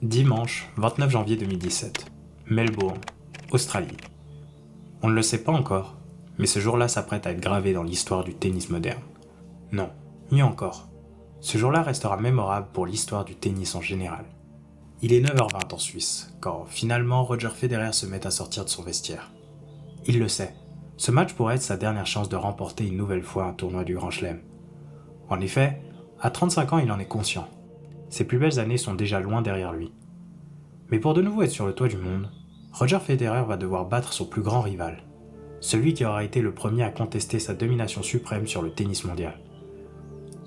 Dimanche 29 janvier 2017, Melbourne, Australie. On ne le sait pas encore, mais ce jour-là s'apprête à être gravé dans l'histoire du tennis moderne. Non, mieux encore. Ce jour-là restera mémorable pour l'histoire du tennis en général. Il est 9h20 en Suisse, quand finalement Roger Federer se met à sortir de son vestiaire. Il le sait, ce match pourrait être sa dernière chance de remporter une nouvelle fois un tournoi du Grand Chelem. En effet, à 35 ans il en est conscient. Ses plus belles années sont déjà loin derrière lui. Mais pour de nouveau être sur le toit du monde, Roger Federer va devoir battre son plus grand rival, celui qui aura été le premier à contester sa domination suprême sur le tennis mondial.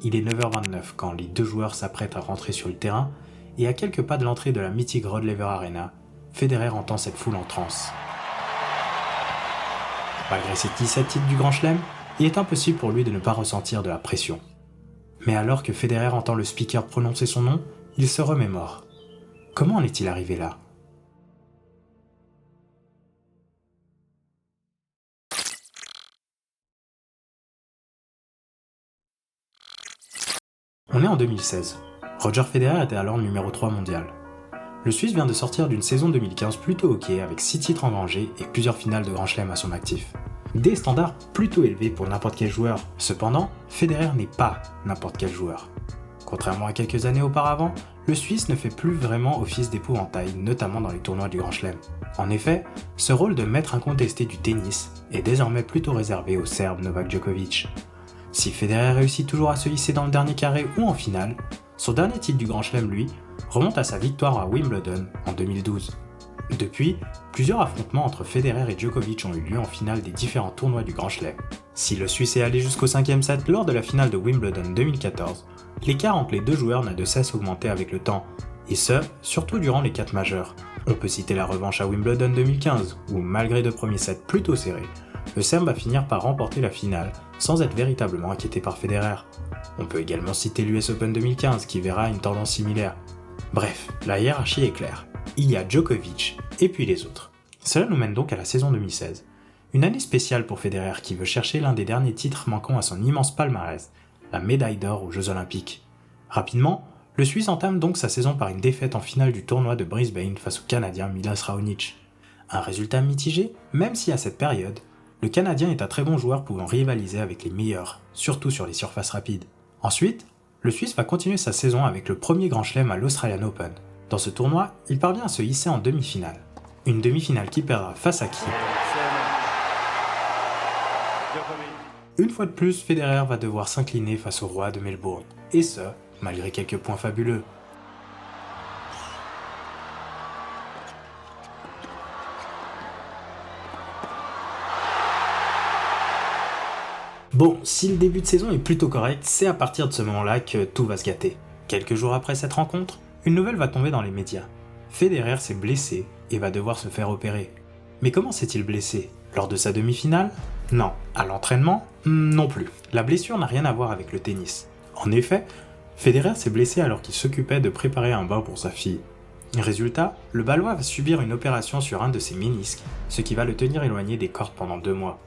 Il est 9h29 quand les deux joueurs s'apprêtent à rentrer sur le terrain et à quelques pas de l'entrée de la mythique Rod Laver Arena, Federer entend cette foule en transe. Malgré ses 17 titres du Grand Chelem, il est impossible pour lui de ne pas ressentir de la pression. Mais alors que Federer entend le speaker prononcer son nom, il se remémore. Comment en est-il arrivé là ? On est en 2016. Roger Federer était alors numéro 3 mondial. Le Suisse vient de sortir d'une saison 2015 plutôt ok avec 6 titres engrangés et plusieurs finales de Grand Chelem à son actif. Des standards plutôt élevés pour n'importe quel joueur. Cependant, Federer n'est pas n'importe quel joueur. Contrairement à quelques années auparavant, le Suisse ne fait plus vraiment office d'épouvantail, notamment dans les tournois du Grand Chelem. En effet, ce rôle de maître incontesté du tennis est désormais plutôt réservé au Serbe Novak Djokovic. Si Federer réussit toujours à se hisser dans le dernier carré ou en finale, son dernier titre du Grand Chelem, lui, remonte à sa victoire à Wimbledon en 2012. Depuis, plusieurs affrontements entre Federer et Djokovic ont eu lieu en finale des différents tournois du Grand Chelem. Si le Suisse est allé jusqu'au 5e set lors de la finale de Wimbledon 2014, l'écart entre les deux joueurs n'a de cesse augmenté avec le temps, et ce, surtout durant les 4 majeurs. On peut citer la revanche à Wimbledon 2015, où malgré deux premiers sets plutôt serrés, le Serbe va finir par remporter la finale sans être véritablement inquiété par Federer. On peut également citer l'US Open 2015 qui verra une tendance similaire. Bref, la hiérarchie est claire. Il y a Djokovic et puis les autres. Cela nous mène donc à la saison 2016. Une année spéciale pour Federer qui veut chercher l'un des derniers titres manquant à son immense palmarès, la médaille d'or aux Jeux Olympiques. Rapidement, le Suisse entame donc sa saison par une défaite en finale du tournoi de Brisbane face au Canadien Milos Raonic. Un résultat mitigé, même si à cette période, le Canadien est un très bon joueur pouvant rivaliser avec les meilleurs, surtout sur les surfaces rapides. Ensuite, le Suisse va continuer sa saison avec le premier Grand Chelem à l'Australian Open. Dans ce tournoi, il parvient à se hisser en demi-finale. Une demi-finale qui perdra face à qui ? Une fois de plus, Federer va devoir s'incliner face au roi de Melbourne. Et ce, malgré quelques points fabuleux. Bon, si le début de saison est plutôt correct, c'est à partir de ce moment-là que tout va se gâter. Quelques jours après cette rencontre, une nouvelle va tomber dans les médias. Federer s'est blessé et va devoir se faire opérer. Mais comment s'est-il blessé ? Lors de sa demi-finale ? Non. À l'entraînement ? Non plus. La blessure n'a rien à voir avec le tennis. En effet, Federer s'est blessé alors qu'il s'occupait de préparer un bain pour sa fille. Résultat, le Balois va subir une opération sur un de ses ménisques, ce qui va le tenir éloigné des cordes pendant 2 mois.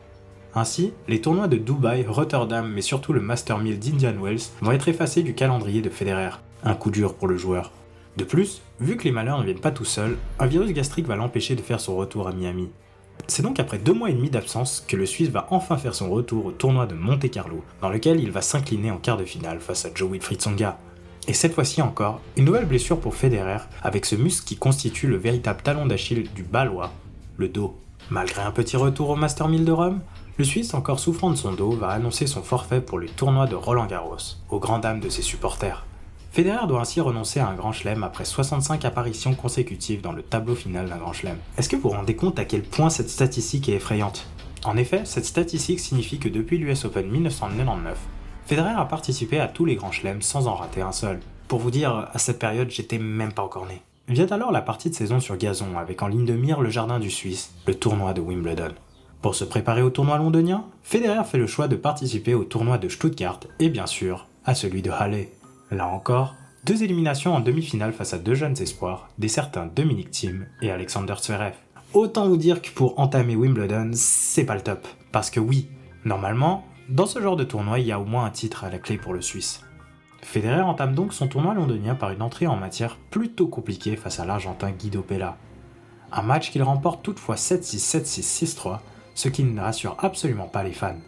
Ainsi, les tournois de Dubaï, Rotterdam mais surtout le Master 1000 d'Indian Wells vont être effacés du calendrier de Federer. Un coup dur pour le joueur. De plus, vu que les malheurs ne viennent pas tout seuls, un virus gastrique va l'empêcher de faire son retour à Miami. C'est donc après 2 mois et demi d'absence que le Suisse va enfin faire son retour au tournoi de Monte-Carlo, dans lequel il va s'incliner en quart de finale face à Joe-Wilfried Tsonga. Et cette fois-ci encore, une nouvelle blessure pour Federer, avec ce muscle qui constitue le véritable talon d'Achille du Balois, le dos. Malgré un petit retour au Master 1000 de Rome, le Suisse, encore souffrant de son dos, va annoncer son forfait pour le tournoi de Roland-Garros, aux grandes dames de ses supporters. Federer doit ainsi renoncer à un Grand Chelem après 65 apparitions consécutives dans le tableau final d'un Grand Chelem. Est-ce que vous vous rendez compte à quel point cette statistique est effrayante ? En effet, cette statistique signifie que depuis l'US Open 1999, Federer a participé à tous les Grands Chelems sans en rater un seul. Pour vous dire, à cette période, j'étais même pas encore né. Vient alors la partie de saison sur gazon, avec en ligne de mire le jardin du Suisse, le tournoi de Wimbledon. Pour se préparer au tournoi londonien, Federer fait le choix de participer au tournoi de Stuttgart et bien sûr, à celui de Halle. Là encore, 2 éliminations en demi-finale face à 2 jeunes espoirs, des certains Dominic Thiem et Alexander Zverev. Autant vous dire que pour entamer Wimbledon, c'est pas le top. Parce que oui, normalement, dans ce genre de tournoi, il y a au moins un titre à la clé pour le Suisse. Federer entame donc son tournoi londonien par une entrée en matière plutôt compliquée face à l'Argentin Guido Pella. Un match qu'il remporte toutefois 7-6, 7-6, 6-3, ce qui ne rassure absolument pas les fans.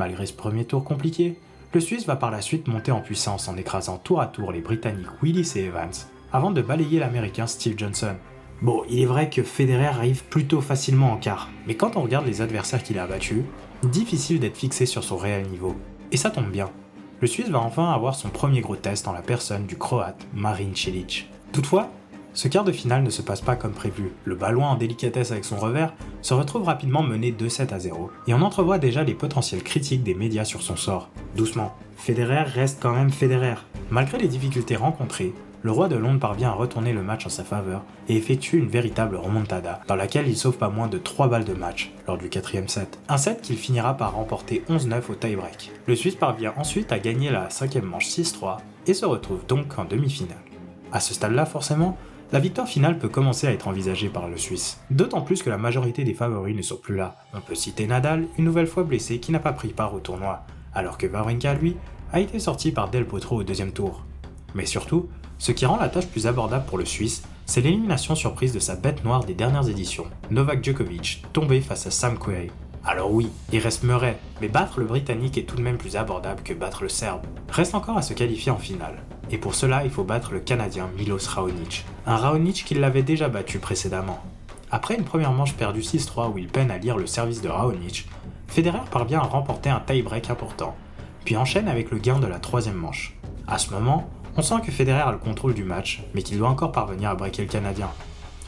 Malgré ce premier tour compliqué, le Suisse va par la suite monter en puissance en écrasant tour à tour les Britanniques Willis et Evans, avant de balayer l'Américain Steve Johnson. Bon, il est vrai que Federer arrive plutôt facilement en quart, mais quand on regarde les adversaires qu'il a battus, difficile d'être fixé sur son réel niveau. Et ça tombe bien. Le Suisse va enfin avoir son premier gros test en la personne du Croate Marin Cilic. Toutefois, ce quart de finale ne se passe pas comme prévu. Le Balois en délicatesse avec son revers se retrouve rapidement mené 2-7-0, et on entrevoit déjà les potentielles critiques des médias sur son sort. Doucement, Federer reste quand même Federer. Malgré les difficultés rencontrées, le roi de Londres parvient à retourner le match en sa faveur et effectue une véritable remontada, dans laquelle il sauve pas moins de 3 balles de match lors du 4ème set. Un set qu'il finira par remporter 11-9 au tie-break. Le Suisse parvient ensuite à gagner la 5ème manche 6-3 et se retrouve donc en demi-finale. À ce stade-là, forcément, la victoire finale peut commencer à être envisagée par le Suisse. D'autant plus que la majorité des favoris ne sont plus là. On peut citer Nadal, une nouvelle fois blessé, qui n'a pas pris part au tournoi, alors que Wawrinka, lui, a été sorti par Del Potro au 2ème tour. Mais surtout, ce qui rend la tâche plus abordable pour le Suisse, c'est l'élimination surprise de sa bête noire des dernières éditions, Novak Djokovic, tombé face à Sam Querrey. Alors oui, il reste Murray, mais battre le Britannique est tout de même plus abordable que battre le Serbe. Reste encore à se qualifier en finale, et pour cela il faut battre le Canadien Milos Raonic, un Raonic qui l'avait déjà battu précédemment. Après une première manche perdue 6-3 où il peine à lire le service de Raonic, Federer parvient à remporter un tie-break important, puis enchaîne avec le gain de la 3ème manche. À ce moment, on sent que Federer a le contrôle du match, mais qu'il doit encore parvenir à breaker le Canadien.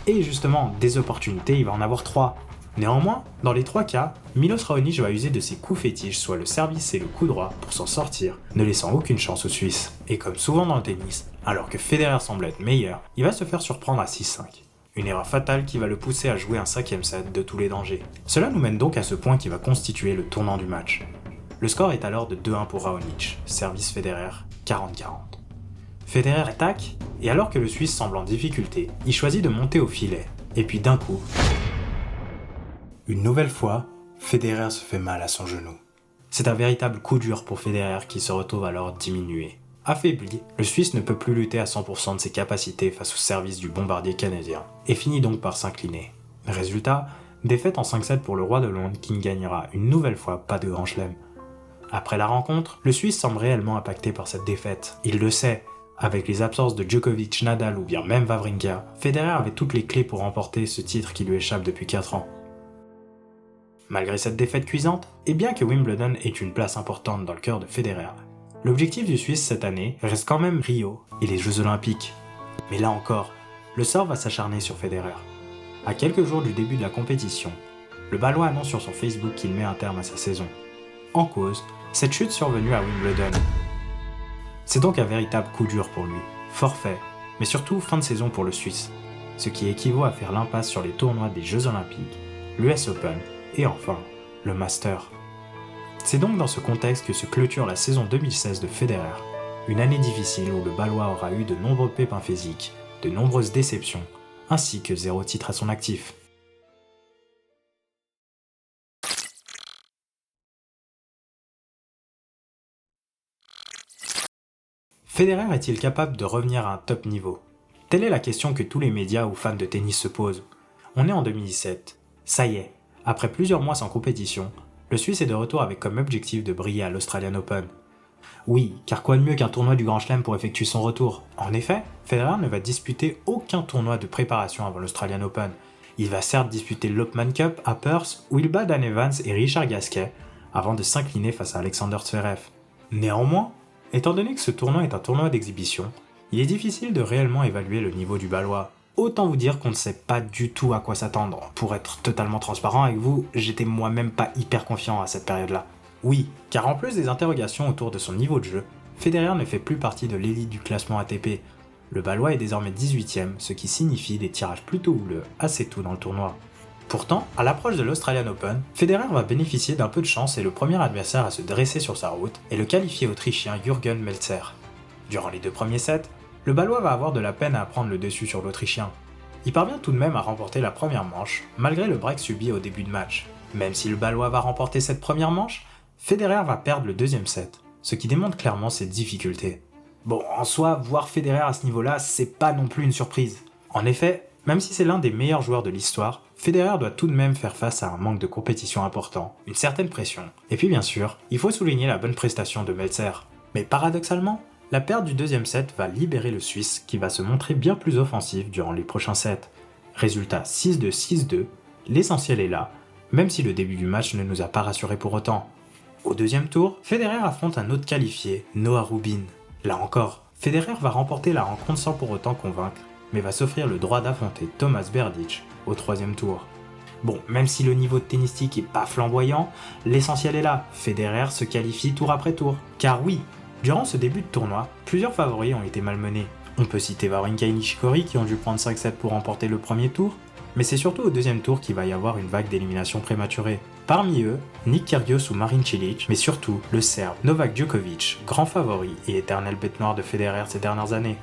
Et justement, des opportunités, il va en avoir 3. Néanmoins, dans les 3 cas, Milos Raonic va user de ses coups fétiches, soit le service et le coup droit, pour s'en sortir, ne laissant aucune chance aux Suisses. Et comme souvent dans le tennis, alors que Federer semble être meilleur, il va se faire surprendre à 6-5. Une erreur fatale qui va le pousser à jouer un 5ème set de tous les dangers. Cela nous mène donc à ce point qui va constituer le tournant du match. Le score est alors de 2-1 pour Raonic, service Federer, 40-40. Federer attaque, et alors que le Suisse semble en difficulté, il choisit de monter au filet. Et puis d'un coup, une nouvelle fois, Federer se fait mal à son genou. C'est un véritable coup dur pour Federer qui se retrouve alors diminué. Affaibli, le Suisse ne peut plus lutter à 100% de ses capacités face au service du bombardier canadien, et finit donc par s'incliner. Résultat, défaite en 5-7 pour le roi de Londres qui ne gagnera une nouvelle fois pas de grand chelem. Après la rencontre, le Suisse semble réellement impacté par cette défaite. Il le sait. Avec les absences de Djokovic, Nadal ou bien même Wawrinka, Federer avait toutes les clés pour remporter ce titre qui lui échappe depuis 4 ans. Malgré cette défaite cuisante, et bien que Wimbledon ait une place importante dans le cœur de Federer, l'objectif du Suisse cette année reste quand même Rio et les Jeux Olympiques. Mais là encore, le sort va s'acharner sur Federer. À quelques jours du début de la compétition, le Balois annonce sur son Facebook qu'il met un terme à sa saison. En cause, cette chute survenue à Wimbledon. C'est donc un véritable coup dur pour lui, forfait, mais surtout fin de saison pour le Suisse, ce qui équivaut à faire l'impasse sur les tournois des Jeux Olympiques, l'US Open et enfin le Master. C'est donc dans ce contexte que se clôture la saison 2016 de Federer, une année difficile où le Balois aura eu de nombreux pépins physiques, de nombreuses déceptions, ainsi que 0 titre à son actif. Federer est-il capable de revenir à un top niveau ? Telle est la question que tous les médias ou fans de tennis se posent. On est en 2017. Ça y est, après plusieurs mois sans compétition, le Suisse est de retour avec comme objectif de briller à l'Australian Open. Oui, car quoi de mieux qu'un tournoi du Grand Chelem pour effectuer son retour ? En effet, Federer ne va disputer aucun tournoi de préparation avant l'Australian Open. Il va certes disputer l'Hopman Cup à Perth où il bat Dan Evans et Richard Gasquet avant de s'incliner face à Alexander Zverev. Néanmoins, étant donné que ce tournoi est un tournoi d'exhibition, il est difficile de réellement évaluer le niveau du Balois. Autant vous dire qu'on ne sait pas du tout à quoi s'attendre. Pour être totalement transparent avec vous, j'étais moi-même pas hyper confiant à cette période-là. Oui, car en plus des interrogations autour de son niveau de jeu, Federer ne fait plus partie de l'élite du classement ATP. Le Balois est désormais 18ème, ce qui signifie des tirages plutôt houleux assez tôt dans le tournoi. Pourtant, à l'approche de l'Australian Open, Federer va bénéficier d'un peu de chance et le premier adversaire à se dresser sur sa route est le qualifié autrichien Jürgen Melzer. Durant les 2 premiers sets, le Balois va avoir de la peine à prendre le dessus sur l'Autrichien. Il parvient tout de même à remporter la première manche, malgré le break subi au début de match. Même si le Balois va remporter cette première manche, Federer va perdre le 2e set, ce qui démontre clairement ses difficultés. Bon, en soi, voir Federer à ce niveau-là, c'est pas non plus une surprise. En effet, même si c'est l'un des meilleurs joueurs de l'histoire, Federer doit tout de même faire face à un manque de compétition important, une certaine pression. Et puis bien sûr, il faut souligner la bonne prestation de Melzer. Mais paradoxalement, la perte du deuxième set va libérer le Suisse qui va se montrer bien plus offensif durant les prochains sets. Résultat 6-2, 6-2, l'essentiel est là, même si le début du match ne nous a pas rassurés pour autant. Au deuxième tour, Federer affronte un autre qualifié, Noah Rubin. Là encore, Federer va remporter la rencontre sans pour autant convaincre, mais va s'offrir le droit d'affronter Thomas Berdych au troisième tour. Bon, même si le niveau de tennistique est pas flamboyant, l'essentiel est là, Federer se qualifie tour après tour. Car oui, durant ce début de tournoi, plusieurs favoris ont été malmenés. On peut citer Wawrinka et Nishikori qui ont dû prendre 5-7 pour remporter le premier tour, mais c'est surtout au deuxième tour qu'il va y avoir une vague d'élimination prématurée. Parmi eux, Nick Kyrgios ou Marin Cilic, mais surtout le Serbe Novak Djokovic, grand favori et éternelle bête noire de Federer ces dernières années.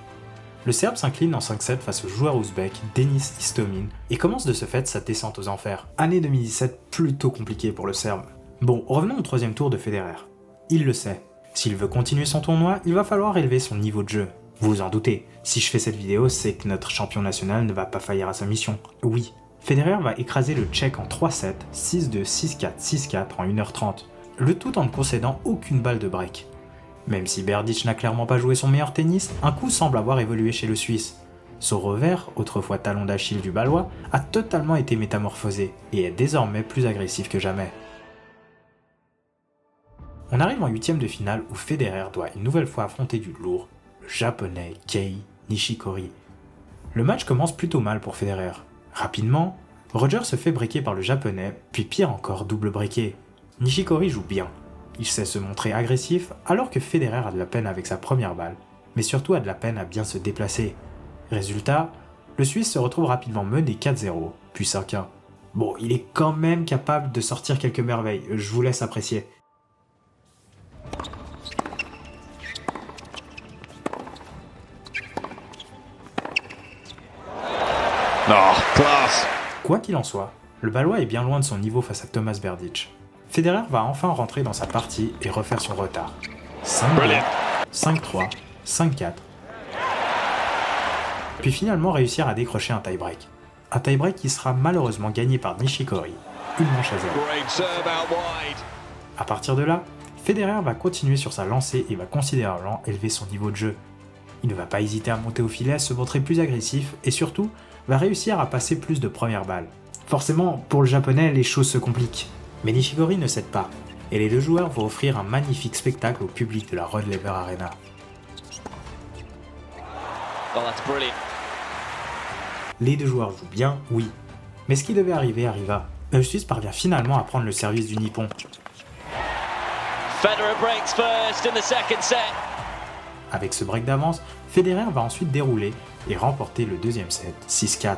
Le Serbe s'incline en 5-7 face au joueur ouzbek Denis Istomin et commence de ce fait sa descente aux enfers. Année 2017 plutôt compliquée pour le Serbe. Bon, revenons au troisième tour de Federer. Il le sait, s'il veut continuer son tournoi, il va falloir élever son niveau de jeu. Vous vous en doutez, si je fais cette vidéo, c'est que notre champion national ne va pas faillir à sa mission. Oui, Federer va écraser le Tchèque en 3-7, 6-2, 6-4, 6-4 en 1h30, le tout en ne concédant aucune balle de break. Même si Berdych n'a clairement pas joué son meilleur tennis, un coup semble avoir évolué chez le Suisse. Son revers, autrefois talon d'Achille du Balois, a totalement été métamorphosé et est désormais plus agressif que jamais. On arrive en huitième de finale où Federer doit une nouvelle fois affronter du lourd, le japonais Kei Nishikori. Le match commence plutôt mal pour Federer. Rapidement, Roger se fait breaker par le japonais, puis pire encore double breaké. Nishikori joue bien. Il sait se montrer agressif alors que Federer a de la peine avec sa première balle, mais surtout a de la peine à bien se déplacer. Résultat, le Suisse se retrouve rapidement mené 4-0, puis 5-1. Bon, il est quand même capable de sortir quelques merveilles, je vous laisse apprécier. Oh, classe. Quoi qu'il en soit, le Balois est bien loin de son niveau face à Thomas Berdych. Federer va enfin rentrer dans sa partie et refaire son retard. 5-2, 5-3, 5-4. Puis finalement réussir à décrocher un tie-break. Un tie-break qui sera malheureusement gagné par Nishikori, une manche à 0. À partir de là, Federer va continuer sur sa lancée et va considérablement élever son niveau de jeu. Il ne va pas hésiter à monter au filet, se montrer plus agressif et surtout va réussir à passer plus de premières balles. Forcément, pour le japonais, les choses se compliquent. Mais Nishikori ne cède pas, et les deux joueurs vont offrir un magnifique spectacle au public de la Rod Laver Arena. Les deux joueurs jouent bien, oui, mais ce qui devait arriver arriva. Le Suisse parvient finalement à prendre le service du Nippon. Federer breaks first in the second set. Avec ce break d'avance, Federer va ensuite dérouler et remporter le deuxième set, 6-4.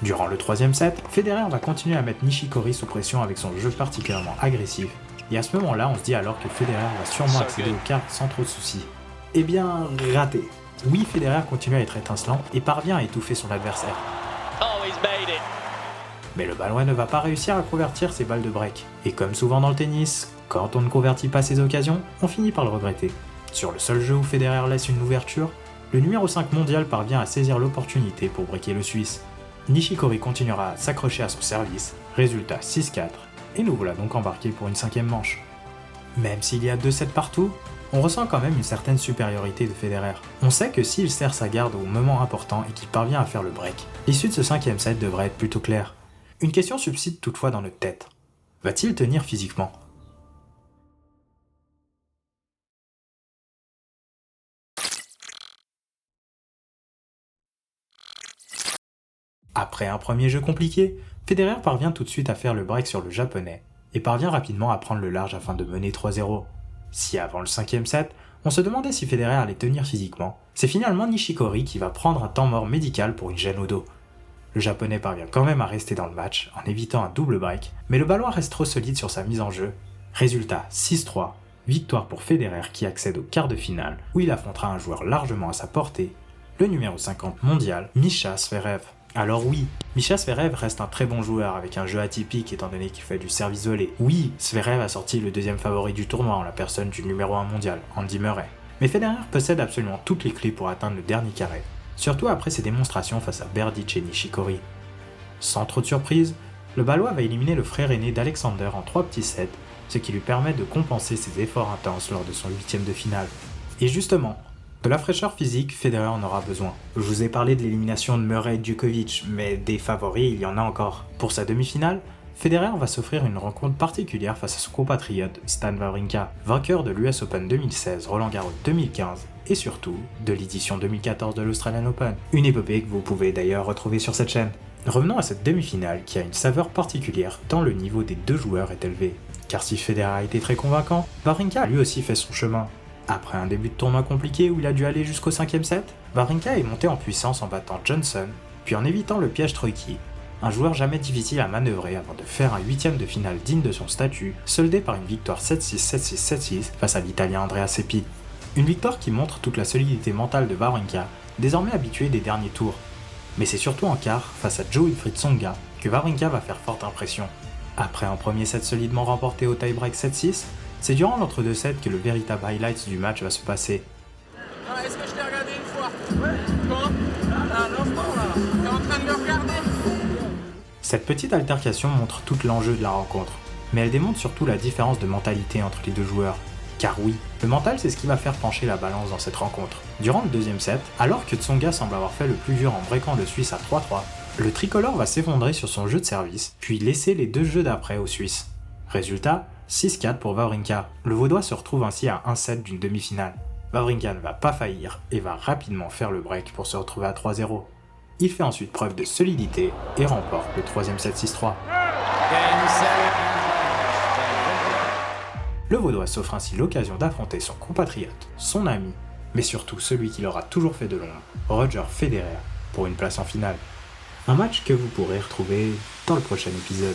Durant le troisième set, Federer va continuer à mettre Nishikori sous pression avec son jeu particulièrement agressif, et à ce moment-là, on se dit alors que Federer va sûrement accéder aux cartes sans trop de soucis. Eh bien, raté. Oui, Federer continue à être étincelant et parvient à étouffer son adversaire. Oh, he's made it. Mais le Balois ne va pas réussir à convertir ses balles de break. Et comme souvent dans le tennis, quand on ne convertit pas ses occasions, on finit par le regretter. Sur le seul jeu où Federer laisse une ouverture, le numéro 5 mondial parvient à saisir l'opportunité pour breaker le Suisse. Nishikori continuera à s'accrocher à son service, résultat 6-4, et nous voilà donc embarqués pour une cinquième manche. Même s'il y a 2 sets partout, on ressent quand même une certaine supériorité de Federer. On sait que s'il serre sa garde au moment important et qu'il parvient à faire le break, l'issue de ce cinquième set devrait être plutôt claire. Une question subsiste toutefois dans notre tête. Va-t-il tenir physiquement ? Après un premier jeu compliqué, Federer parvient tout de suite à faire le break sur le japonais et parvient rapidement à prendre le large afin de mener 3-0. Si avant le cinquième set, on se demandait si Federer allait tenir physiquement, c'est finalement Nishikori qui va prendre un temps mort médical pour une gêne au dos. Le japonais parvient quand même à rester dans le match en évitant un double break, mais le Balois reste trop solide sur sa mise en jeu. Résultat 6-3, victoire pour Federer qui accède au quart de finale où il affrontera un joueur largement à sa portée, le numéro 50 mondial, Mischa Zverev. Alors oui, Mischa Zverev reste un très bon joueur avec un jeu atypique étant donné qu'il fait du service volé. Oui, Zverev a sorti le deuxième favori du tournoi en la personne du numéro 1 mondial, Andy Murray. Mais Federer possède absolument toutes les clés pour atteindre le dernier carré, surtout après ses démonstrations face à Berdych et Nishikori. Sans trop de surprise, le Balois va éliminer le frère aîné d'Alexander en 3 petits sets, ce qui lui permet de compenser ses efforts intenses lors de son 8ème de finale. Et justement, de la fraîcheur physique, Federer en aura besoin. Je vous ai parlé de l'élimination de Murray et Djokovic, mais des favoris, il y en a encore. Pour sa demi-finale, Federer va s'offrir une rencontre particulière face à son compatriote Stan Wawrinka, vainqueur de l'US Open 2016, Roland Garros 2015 et surtout de l'édition 2014 de l'Australian Open. Une épopée que vous pouvez d'ailleurs retrouver sur cette chaîne. Revenons à cette demi-finale qui a une saveur particulière tant le niveau des deux joueurs est élevé. Car si Federer a été très convaincant, Wawrinka a lui aussi fait son chemin. Après un début de tournoi compliqué où il a dû aller jusqu'au 5ème set, Wawrinka est monté en puissance en battant Johnson, puis en évitant le piège Troïki, un joueur jamais difficile à manœuvrer avant de faire un 8ème de finale digne de son statut, soldé par une victoire 7-6, 7-6, 7-6 face à l'Italien Andrea Seppi. Une victoire qui montre toute la solidité mentale de Wawrinka, désormais habitué des derniers tours. Mais c'est surtout en quart, face à Jo-Wilfried Tsonga, que Wawrinka va faire forte impression. Après un premier set solidement remporté au tie-break 7-6, c'est durant l'entre-deux sets que le véritable highlight du match va se passer. Ah, est-ce que je t'ai regardé une fois? Ouais. Quand? Ah, l'enfant là, t'es en train de me regarder? Cette petite altercation montre tout l'enjeu de la rencontre, mais elle démontre surtout la différence de mentalité entre les deux joueurs. Car oui, le mental c'est ce qui va faire pencher la balance dans cette rencontre. Durant le deuxième set, alors que Tsonga semble avoir fait le plus dur en breakant le Suisse à 3-3, le tricolore va s'effondrer sur son jeu de service, puis laisser les deux jeux d'après aux Suisses. Résultat, 6-4 pour Wawrinka. Le Vaudois se retrouve ainsi à 1 set d'une demi-finale. Wawrinka ne va pas faillir et va rapidement faire le break pour se retrouver à 3-0. Il fait ensuite preuve de solidité et remporte le 3ème set 6-3. Le Vaudois s'offre ainsi l'occasion d'affronter son compatriote, son ami, mais surtout celui qui leur a toujours fait de l'ombre, Roger Federer, pour une place en finale. Un match que vous pourrez retrouver dans le prochain épisode.